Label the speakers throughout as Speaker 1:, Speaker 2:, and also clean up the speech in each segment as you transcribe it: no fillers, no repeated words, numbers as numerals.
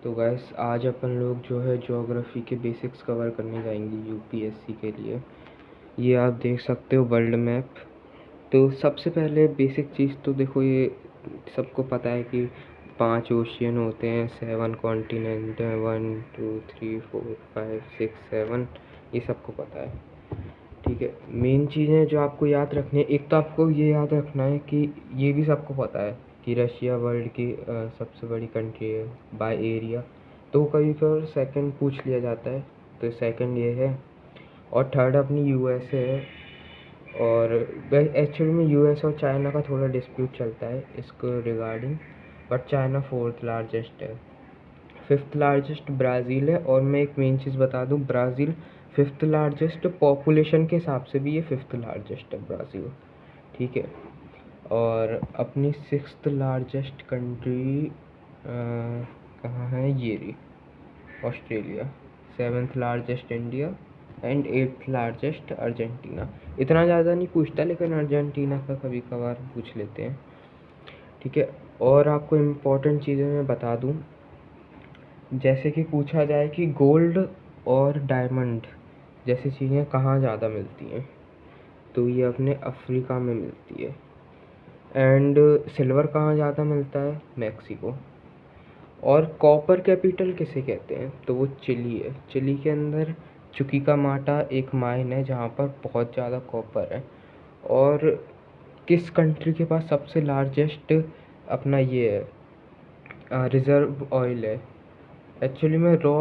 Speaker 1: तो गैस आज अपन लोग जो है ज्योग्राफी के बेसिक्स कवर करने जाएंगे यूपीएससी के लिए। ये आप देख सकते हो वर्ल्ड मैप। तो सबसे पहले बेसिक चीज़ तो देखो, ये सबको पता है कि 5 ओशियन होते हैं, 7 कॉन्टिनेंट हैं, 1 2 3 4 5 6 7, ये सबको पता है। ठीक है, मेन चीज़ें जो आपको याद रखनी है, एक तो आपको ये याद रखना है कि ये भी सबको पता है कि रशिया वर्ल्ड की सबसे बड़ी कंट्री है बाय एरिया। तो कभी कभार सेकंड पूछ लिया जाता है, तो सेकंड ये है। और थर्ड अपनी यूएसए है। और एक्चुअली में यूएस और चाइना का थोड़ा डिस्प्यूट चलता है इसको regarding, but China fourth largest है। फिफ्थ लार्जेस्ट ब्राज़ील है। और मैं एक मेन चीज़ बता दूं, ब्राज़ील फिफ्थ लार्जेस्ट पॉपुलेशन के हिसाब से भी ये फिफ्थ लार्जेस्ट है ब्राज़ील। ठीक है। और अपनी सिक्स्थ लार्जेस्ट कंट्री कहाँ है, ये रही Australia. Seventh largest India and eighth largest Argentina. इतना ज़्यादा नहीं पूछता, लेकिन अर्जेंटीना का कभी कभार पूछ लेते हैं। ठीक है। और आपको इम्पोर्टेंट चीज़ें मैं बता दूं, जैसे कि पूछा जाए कि गोल्ड और डायमंड जैसी चीज़ें कहाँ ज़्यादा मिलती हैं, तो ये अपने अफ्रीका में मिलती है। एंड सिल्वर कहाँ ज़्यादा मिलता है, मैक्सिको। और कॉपर कैपिटल किसे कहते हैं, तो वो चिली है। चिली के अंदर चुकीकामाटा एक माइन है जहाँ पर बहुत ज़्यादा कॉपर है। और किस कंट्री के पास सबसे लार्जेस्ट अपना ये है रिज़र्व ऑयल है, एक्चुअली में रॉ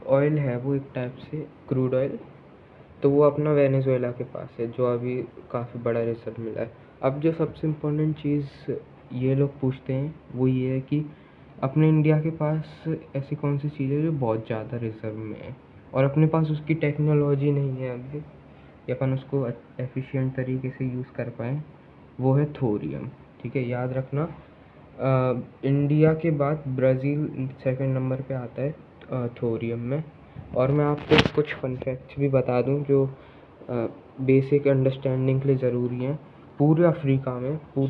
Speaker 1: ऑयल है वो, एक टाइप से क्रूड ऑयल। तो वो अपना वेनेजुएला के पास है, जो अभी काफ़ी बड़ा रिजर्व मिला है। अब जो सबसे इम्पोर्टेंट चीज़ ये लोग पूछते हैं वो ये है कि अपने इंडिया के पास ऐसी कौन सी चीज़ है जो बहुत ज़्यादा रिजर्व में है और अपने पास उसकी टेक्नोलॉजी नहीं है अभी कि अपन उसको एफिशिएंट तरीके से यूज़ कर पाएँ। वो है थोरियम। ठीक है, याद रखना। इंडिया के बाद ब्राज़ील सेकंड नंबर पे आता है थोरियम में। और मैं आपको कुछ फन फैक्ट्स भी बता दूं जो बेसिक अंडरस्टैंडिंग के लिए ज़रूरी हैं। पूरे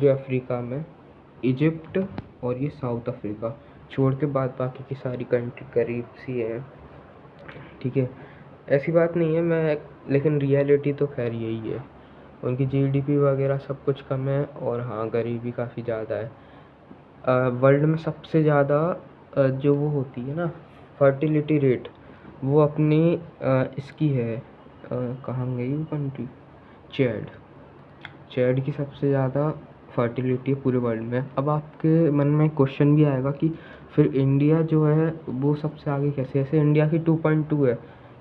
Speaker 1: अफ्रीका में इजिप्ट और ये साउथ अफ्रीका छोड़ के बाद बाकी की सारी कंट्री करीब सी है। ठीक है, ऐसी बात नहीं है मैं, लेकिन रियलिटी तो खैर यही है। उनकी जीडीपी वगैरह सब कुछ कम है, और हाँ गरीबी काफ़ी ज़्यादा है। वर्ल्ड में सबसे ज़्यादा जो वो होती है ना फर्टिलिटी रेट, वो अपनी इसकी है, कहाँ गई वो कंट्री, चैड। चैड की सबसे ज़्यादा फर्टिलिटी है पूरे वर्ल्ड में। अब आपके मन में क्वेश्चन भी आएगा कि फिर इंडिया जो है वो सबसे आगे कैसे, ऐसे इंडिया की 2.2 है,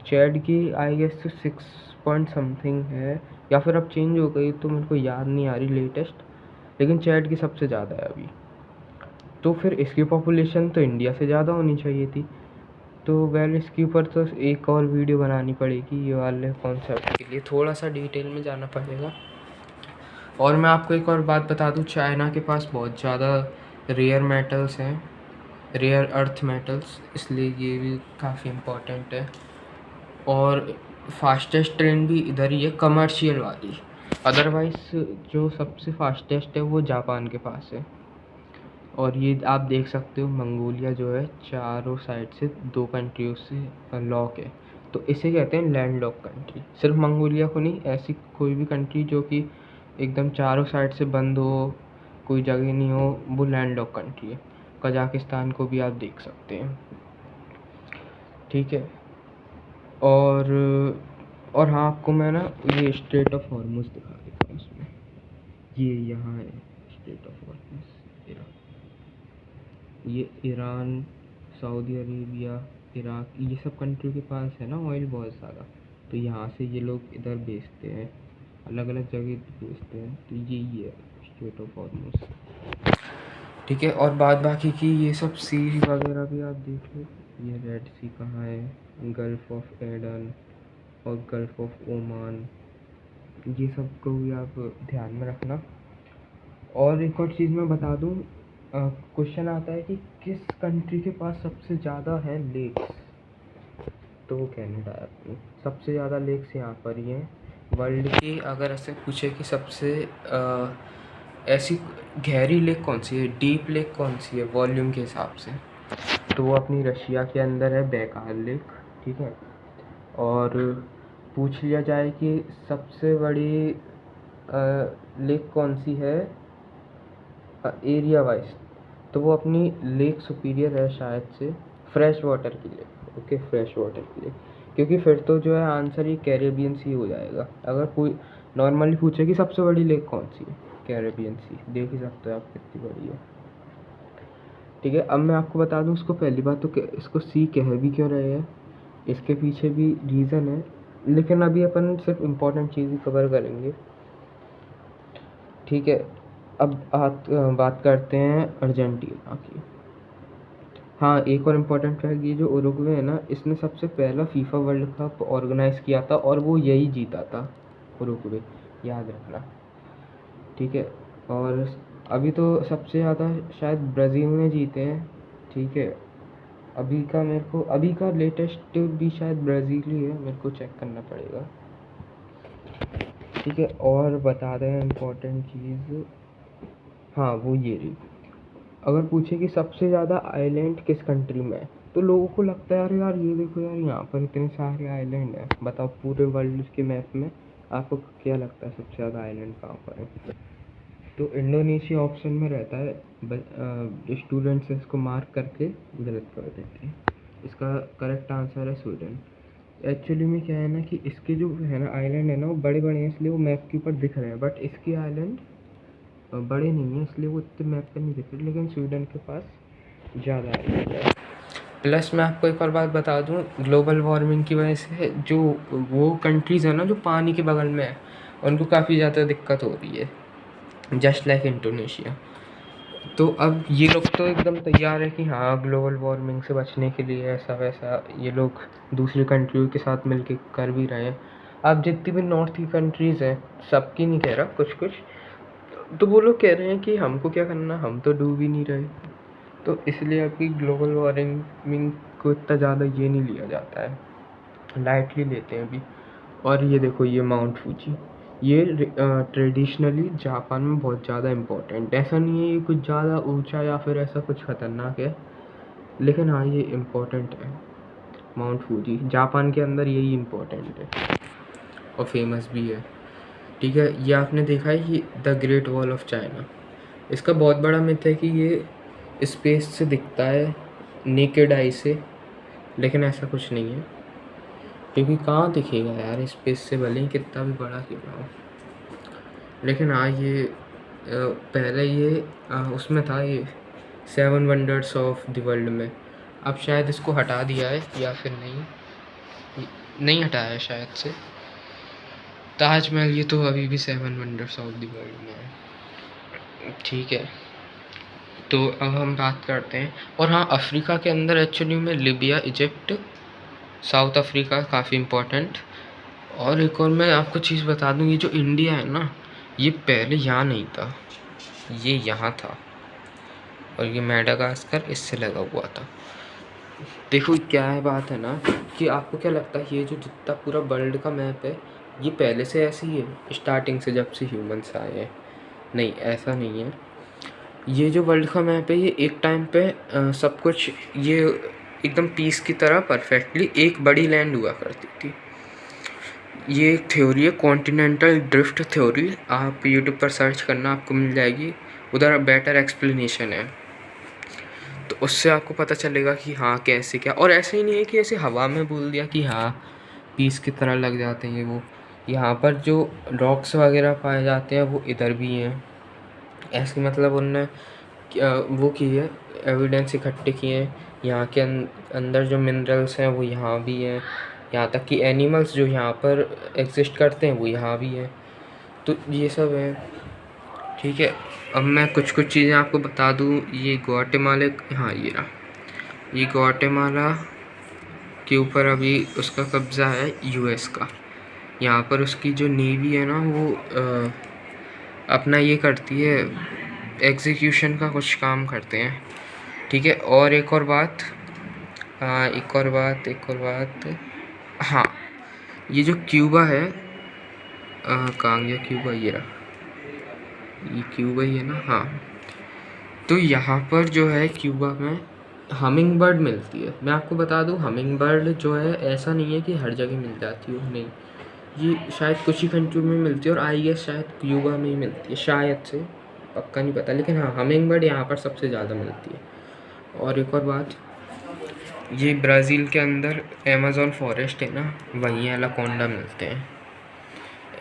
Speaker 1: चैड की आई गेस 6 पॉइंट समथिंग है, या फिर अब चेंज हो गई तो मेरे को याद नहीं आ रही लेटेस्ट, लेकिन चैड की सबसे ज़्यादा है अभी। तो फिर इसकी पॉपुलेशन तो इंडिया से ज़्यादा होनी चाहिए थी। तो वेल इसके ऊपर तो एक और वीडियो बनानी पड़ेगी, ये वाले कॉन्सेप्ट के लिए थोड़ा सा डिटेल में जाना पड़ेगा। और मैं आपको एक और बात बता दूं, चाइना के पास बहुत ज़्यादा रेयर मेटल्स हैं, रेयर अर्थ मेटल्स, इसलिए ये भी काफ़ी इम्पोर्टेंट है। और फास्टेस्ट ट्रेन भी इधर ही है, कमर्शियल वाली। अदरवाइज़ जो सबसे फास्टेस्ट है वो जापान के पास है। और ये आप देख सकते हो मंगोलिया जो है चारों साइड से 2 कंट्रियों से लॉक है, तो इसे कहते हैं लैंड लॉक कंट्री। सिर्फ मंगोलिया को नहीं, ऐसी कोई भी कंट्री जो कि एकदम चारों साइड से बंद हो, कोई जगह नहीं हो, वो लैंड लॉक कंट्री है। कजाकिस्तान को भी आप देख सकते हैं। ठीक है। और हाँ, आपको मैं ना ये स्ट्रेट ऑफ हॉर्मुज़ दिखा देता हूँ इसमें, ये यहाँ है स्ट्रेट ऑफ हॉर्मुज़। ये ईरान, सऊदी अरेबिया, इराक, ये सब कंट्री के पास है ना ऑयल बहुत सारा, तो यहाँ से ये लोग इधर बेचते हैं, अलग अलग जगह बेचते हैं। तो यही है स्ट्रेट ऑफ हॉर्मुज़। ठीक है। और बाद बाकी की ये सब सी वगैरह भी आप देख लो, ये रेड सी कहाँ है, गल्फ़ ऑफ एडन और गल्फ़ ऑफ ओमान, ये सब को भी आप ध्यान में रखना। और एक और चीज़ मैं बता दूं, क्वेश्चन आता है कि किस कंट्री के पास सबसे ज़्यादा है लेक्स, तो वो कनाडा है अपनी। सबसे ज़्यादा लेक्स यहाँ पर ही हैं वर्ल्ड की। अगर ऐसे पूछे कि सबसे ऐसी गहरी लेक कौन सी है, डीप लेक कौन सी है वॉल्यूम के हिसाब से, तो वो अपनी रशिया के अंदर है, बैकार लेक, ठीक है। और पूछ लिया जाए कि सबसे बड़ी लेक कौन सी है एरिया वाइज, तो वो अपनी लेक सुपीरियर है शायद से, फ्रेश वाटर की लेक। ओके, फ्रेश वाटर की लेक, क्योंकि फिर तो जो है आंसर ही कैरेबियन सी हो जाएगा। अगर कोई नॉर्मली पूछे कि सबसे बड़ी लेक कौन सी है, कैरेबियन सी, देख ही सकते हो आप कितनी बड़ी है, ठीक है। अब मैं आपको बता दूं, उसको पहली बात तो इसको सी कह भी क्यों रहे हैं, इसके पीछे भी रीज़न है, लेकिन अभी अपन सिर्फ इम्पोर्टेंट चीज़ ही कवर करेंगे, ठीक है। अब बात करते हैं अर्जेंटीना की। हाँ, एक और इम्पोर्टेंट फैक्ट, ये जो उरुग्वे है ना, इसने सबसे पहला फीफा वर्ल्ड कप ऑर्गेनाइज किया था और वो यही जीता था, उरुग्वे, याद रखना, ठीक है। और अभी तो सबसे ज़्यादा शायद ब्राज़ील ने जीते हैं, ठीक है। अभी का लेटेस्ट भी शायद ब्राज़ील ही है, मेरे को चेक करना पड़ेगा, ठीक है। और बता रहे हैं इम्पोर्टेंट चीज़, हाँ वो ये रही। अगर पूछे कि सबसे ज़्यादा आइलैंड किस कंट्री में है, तो लोगों को लगता है अरे यार ये देखो यार, यहाँ पर इतने सारे आइलैंड हैं, बताओ पूरे वर्ल्ड के मैप में आपको क्या लगता है सबसे ज़्यादा आइलैंड कहाँ पर है? तो इंडोनेशिया ऑप्शन में रहता है। स्टूडेंट्स इसको मार्क करके गलत कर देते हैं। इसका करेक्ट आंसर है स्वीडन। एक्चुअली में क्या है ना कि इसके जो है ना आइलैंड है ना, वो बड़े बड़े हैं, इसलिए वो मैप के ऊपर दिख रहे हैं, बट इसके आइलैंड बड़े नहीं हैं, इसलिए वो इतने मैप पे नहीं दिख रहे, लेकिन स्वीडन के पास ज़्यादा आइलैंड है। प्लस मैं आपको एक और बात बता दूं, ग्लोबल वार्मिंग की वजह से जो वो कंट्रीज़ है ना जो पानी के बगल में है, उनको काफ़ी ज़्यादा दिक्कत हो रही है, जस्ट लाइक इंडोनेशिया। तो अब ये लोग तो एकदम तैयार है कि हाँ ग्लोबल वार्मिंग से बचने के लिए ऐसा वैसा ये लोग दूसरी कंट्रियों के साथ मिलके कर भी रहे हैं। अब जितनी भी नॉर्थ की कंट्रीज़ हैं, सबकी नहीं कह रहा, कुछ कुछ, तो वो लोग कह रहे हैं कि हमको क्या करना, हम तो डूब ही नहीं रहे। तो इसलिए अभी ग्लोबल वार्मिंग को इतना ज़्यादा ये नहीं लिया जाता है, लाइटली लेते हैं अभी। और ये देखो, ये माउंट फूजी, ये ट्रेडिशनली जापान में बहुत ज़्यादा इम्पोर्टेंट, ऐसा नहीं है ये कुछ ज़्यादा ऊंचा या फिर ऐसा कुछ ख़तरनाक है, लेकिन हाँ ये इम्पोर्टेंट है। माउंट फूजी जापान के अंदर यही इम्पोर्टेंट है और फेमस भी है, ठीक है। ये आपने देखा है कि the great wall of China, इसका बहुत बड़ा मिथ है कि ये स्पेस से दिखता है नेकेड आई से, लेकिन ऐसा कुछ नहीं है, क्योंकि कहाँ दिखेगा यार स्पेस से, भले ही कितना भी बड़ा क्यों ना हो। लेकिन हाँ ये पहले ये उसमें था, ये 7 वंडर्स ऑफ द वर्ल्ड में, अब शायद इसको हटा दिया है या फिर नहीं हटाया है शायद से। ताजमहल ये तो अभी भी 7 वंडर्स ऑफ द वर्ल्ड में है, ठीक है। तो अब हम बात करते हैं, और हाँ अफ्रीका के अंदर एक्चुअली में लिबिया, इजिप्ट, साउथ अफ्रीका काफ़ी इम्पोर्टेंट। और एक और मैं आपको चीज़ बता दूँ, ये जो इंडिया है ना, ये पहले यहाँ नहीं था, ये यहाँ था, और ये मेडागास्कर इससे लगा हुआ था। देखो क्या है बात है ना, कि आपको क्या लगता है ये जो जितना पूरा वर्ल्ड का मैप है, ये पहले से ऐसे ही है स्टार्टिंग से जब से ह्यूमंस आए हैं? नहीं, ऐसा नहीं है। ये जो वर्ल्ड का मैप है, ये एक टाइम पे सब कुछ ये एकदम पीस की तरह परफेक्टली एक बड़ी लैंड हुआ करती थी। ये एक थ्योरी है, कॉन्टिनेंटल ड्रिफ्ट थ्योरी, आप यूट्यूब पर सर्च करना आपको मिल जाएगी, उधर बेटर एक्सप्लेनेशन है, तो उससे आपको पता चलेगा कि हाँ कैसे क्या। और ऐसे ही नहीं है कि ऐसे हवा में बोल दिया कि हाँ पीस की तरह लग जाते हैं वो, यहाँ पर जो रॉक्स वगैरह पाए जाते हैं वो इधर भी हैं, ऐसे मतलब उनने वो की है, एविडेंस इकट्ठे किए हैं। यहाँ के अंदर जो मिनरल्स हैं वो यहाँ भी हैं, यहाँ तक कि एनिमल्स जो यहाँ पर एग्जिस्ट करते हैं वो यहाँ भी हैं, तो ये सब है, ठीक है। अब मैं कुछ कुछ चीज़ें आपको बता दूँ, ये ग्वाटेमाला, हाँ ये रहा, ये ग्वाटेमाला के ऊपर अभी उसका कब्ज़ा है यूएस का। यहाँ पर उसकी जो नेवी है ना वो अपना ये करती है, एग्जीक्यूशन का कुछ काम करते हैं, ठीक है। और एक और बात, एक और बात, हाँ ये जो क्यूबा है, कहाँ गया क्यूबा, ये रहा, ये क्यूबा ही है ना, हाँ। तो यहाँ पर जो है क्यूबा में हमिंग बर्ड मिलती है। मैं आपको बता दूँ, हमिंग बर्ड जो है ऐसा नहीं है कि हर जगह मिल जाती हो, नहीं, ये शायद कुछ ही कंट्री में मिलती है और आई गेस शायद क्यूबा में ही मिलती है, शायद से, पक्का नहीं पता, लेकिन हाँ हमिंग बर्ड यहाँ पर सबसे ज़्यादा मिलती है। और एक और बात, ये ब्राज़ील के अंदर अमेज़न फॉरेस्ट है ना, वहीं एनाकोंडा मिलते हैं।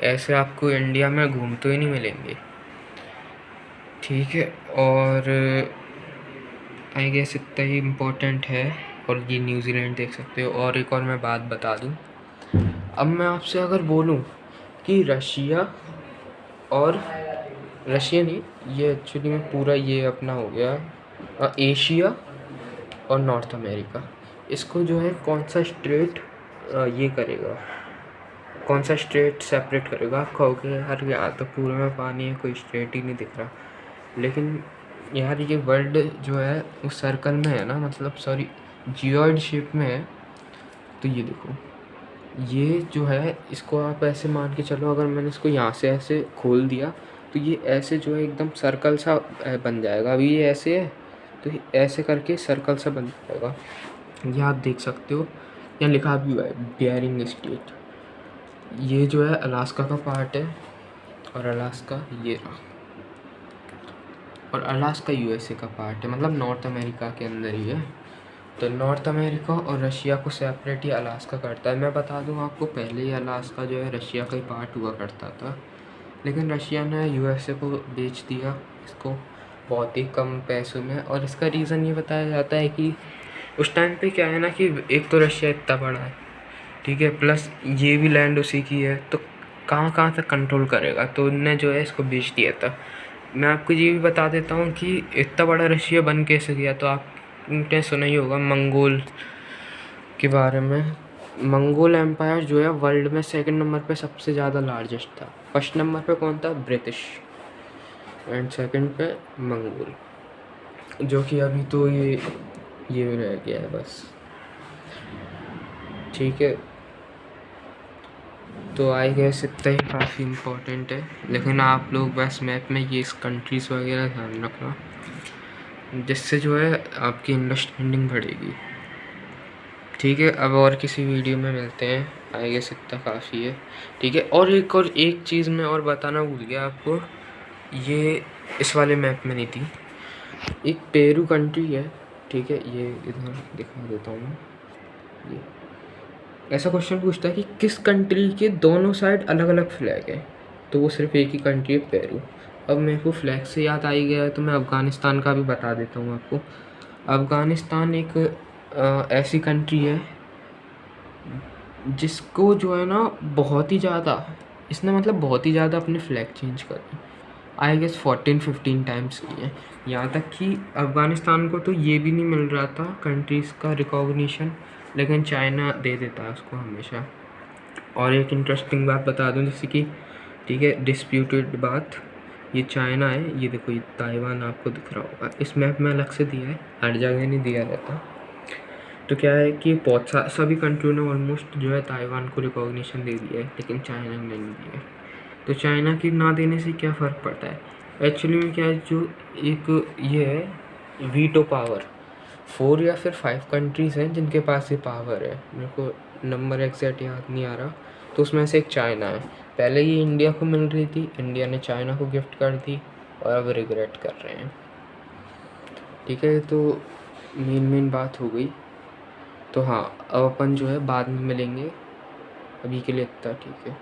Speaker 1: ऐसे आपको इंडिया में घूमते ही नहीं मिलेंगे, ठीक है। और आई गेस इतना ही इम्पोर्टेंट है। और ये न्यूजीलैंड देख सकते हो। और एक और मैं बात बता दूं, अब मैं आपसे अगर बोलूं कि रशिया नहीं, ये एक्चुअली में पूरा ये अपना हो गया एशिया और नॉर्थ अमेरिका, इसको जो है कौन सा स्टेट ये करेगा, कौन सा स्टेट सेपरेट करेगा। आप कहोगे यार यहाँ तो पूरे में पानी है, कोई स्टेट ही नहीं दिख रहा, लेकिन यार ये वर्ल्ड जो है उस सर्कल में है ना, मतलब सॉरी जियोइड शेप में है। तो ये देखो, ये जो है इसको आप ऐसे मान के चलो, अगर मैंने इसको यहाँ से ऐसे खोल दिया तो ये ऐसे जो है एकदम सर्कल सा बन जाएगा। अभी ये ऐसे है तो ये ऐसे करके सर्कल सा बन जाएगा। ये आप देख सकते हो, यहाँ लिखा भी हुआ है बेयरिंग स्टेट। ये जो है अलास्का का पार्ट है, और अलास्का ये रहा, और अलास्का यूएसए का पार्ट है, मतलब नॉर्थ अमेरिका के अंदर ही है। तो नॉर्थ अमेरिका और रशिया को सेपरेट ही अलास्का करता है। मैं बता दूं आपको, पहले ही अलास्का जो है रशिया का ही पार्ट हुआ करता था, लेकिन रशिया ने यूएसए को बेच दिया इसको बहुत ही कम पैसों में। और इसका रीज़न ये बताया जाता है कि उस टाइम पे क्या है ना, कि एक तो रशिया इतना बड़ा है, ठीक है, प्लस ये भी लैंड उसी की है, तो कहाँ कहाँ तक कंट्रोल करेगा, तो उनने जो है इसको बेच दिया था। मैं आपको ये भी बता देता हूँ कि इतना बड़ा रशिया बन कैसे गया। तो आपने सुना ही होगा मंगोल के बारे में। मंगोल एम्पायर जो है वर्ल्ड में सेकंड नंबर पे सबसे ज़्यादा लार्जेस्ट था। फर्स्ट नंबर पे कौन था? ब्रिटिश, एंड सेकंड पे मंगोल, जो कि अभी तो ये रह गया है बस, ठीक है। तो आई गेस इतना ही काफ़ी इम्पोर्टेंट है, लेकिन आप लोग बस मैप में ये इस कंट्रीज़ वगैरह ध्यान रखना, जिससे जो है आपकी अंडरस्टैंडिंग बढ़ेगी, ठीक है। अब और किसी वीडियो में मिलते हैं, आई गेस इतना काफ़ी है, ठीक है। और एक चीज़ मैं और बताना भूल गया आपको, ये इस वाले मैप में नहीं थी, एक पेरू कंट्री है, ठीक है, ये इधर दिखा देता हूँ मैं। ये ऐसा क्वेश्चन पूछता है कि किस कंट्री के दोनों साइड अलग अलग फ्लैग है, तो वो सिर्फ एक ही कंट्री है, पेरू। अब मेरे को फ्लैग से याद आ ही गया है, तो मैं अफ़गानिस्तान का भी बता देता हूँ आपको। अफ़गानिस्तान एक ऐसी कंट्री है जिसको जो है ना बहुत ही ज़्यादा, इसने मतलब बहुत ही ज़्यादा अपने फ्लैग चेंज कर, आई गेस 14-15 टाइम्स की है। यहाँ तक कि अफ़गानिस्तान को तो ये भी नहीं मिल रहा था कंट्रीज़ का रिकॉग्निशन, लेकिन चाइना दे देता है उसको हमेशा। और एक इंटरेस्टिंग बात बता दूं, जैसे कि ठीक है, डिस्प्यूटेड बात, ये चाइना है, ये देखो, ये ताइवान आपको दिख रहा होगा, इस मैप में अलग से दिया है, हर जगह नहीं दिया रहता। तो क्या है कि बहुत सभी कंट्रियों ने ऑलमोस्ट जो है ताइवान को रिकॉग्निशन दे दिया है, लेकिन चाइना ने नहीं दिया है। तो चाइना की ना देने से क्या फ़र्क पड़ता है एक्चुअली में, क्या है, जो एक ये है वीटो पावर, 4 या फिर 5 कंट्रीज़ हैं जिनके पास ये पावर है, मेरे को नंबर एग्जैक्ट याद नहीं आ रहा, तो उसमें से एक चाइना है। पहले ये इंडिया को मिल रही थी, इंडिया ने चाइना को गिफ्ट कर दी, और अब रिग्रेट कर रहे हैं, ठीक है। तो मेन बात हो गई। तो हाँ, अब अपन जो है बाद में मिलेंगे, अभी के लिए इतना ठीक है।